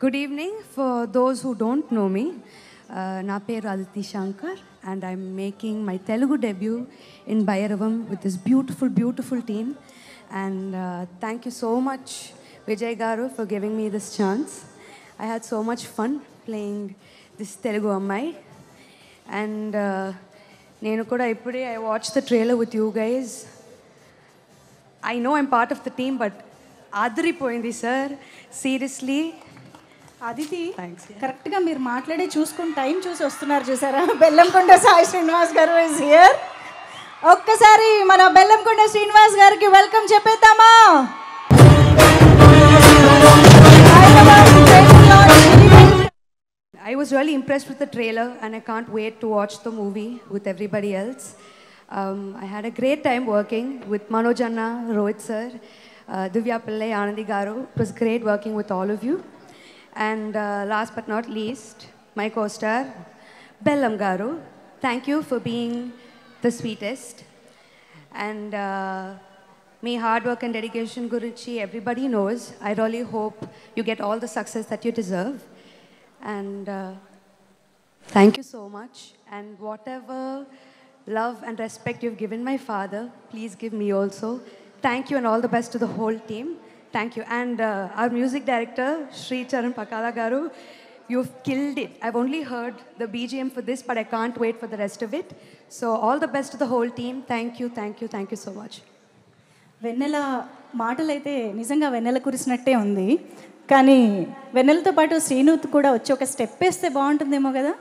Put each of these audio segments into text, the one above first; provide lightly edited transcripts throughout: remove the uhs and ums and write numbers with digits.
Good evening. For those who don't know me, na peru Aditi Shankar, and I'm making my Telugu debut in Bhairavam with this beautiful, beautiful team. And thank you so much, Vijay Garu, for giving me this chance. I had so much fun playing this Telugu Ammai. And నేను కూడా ఇప్పుడే I watched the trailer with you guys. I know I'm part of the team, but ఆదరిపోయింది sir, seriously. అదితి కరెక్ట్గా మీరు మాట్లాడే చూసుకుని time చూసి వస్తున్నారు చూసారా. బెల్లంకొండ సాయి శ్రీనివాస్ గారు ఇస్ హియర్. ఒక్కసారి మన బెల్లంకొండ శ్రీనివాస్ గారికి welcome చెప్పేద్దామా. I was really impressed with the trailer and I can't wait to watch the movie with everybody else. I had a great time working with Manoj Anna, Rohit sir, Divya Pillai, Anandi Garu. It was great working with all of you. And last but not least, my co-star, Bellam Garu. Thank you for being the sweetest. And me hard work and dedication gurinchi everybody knows. I really hope you get all the success that you deserve. And thank you so much. And whatever love and respect you've given my father, please give me also. Thank you and all the best to the whole team. Thank you. And our music director, Sri Charan Pakala Garu, you've killed it. I've only heard the BGM for this, but I can't wait for the rest of it. So all the best to the whole team. Thank you, thank you, thank you so much. వెన్నెల మాటలైతే నిజంగా వెన్నెల కురిసినట్టే ఉంది. కానీ వెన్నెలతో పాటు శ్రీనుత్ కూడా వచ్చి ఒక step వేస్తే బాగుంటుందేమో కదా.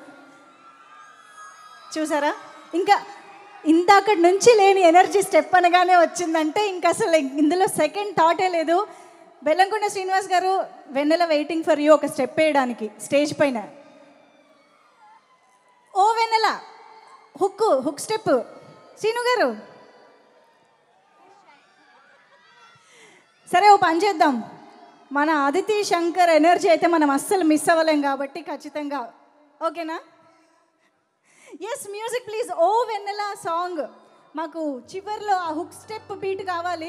చూసారా, ఇంకా ఇందాకటి నుంచి లేని ఎనర్జీ స్టెప్ అనగానే వచ్చిందంటే ఇంకా అసలు ఇందులో సెకండ్ థాటే లేదు. బెల్లంకొండ శ్రీనివాస్ గారు, వెన్నెల వెయిటింగ్ ఫర్ యూ ఒక స్టెప్ వేయడానికి స్టేజ్ పైన. ఓ వెన్నెల, హుక్ స్టెప్. శ్రీను గారు సరే ఓ పని చేద్దాం, మన అదితి శంకర్ ఎనర్జీ అయితే మనం అస్సలు మిస్ అవ్వలేం కాబట్టి ఖచ్చితంగా ఓకేనా. Yes music please. ఓ వెన్నెల సాంగ్ మాకు చివర్లో ఆ హుక్ స్టెప్ బీట్ కావాలి.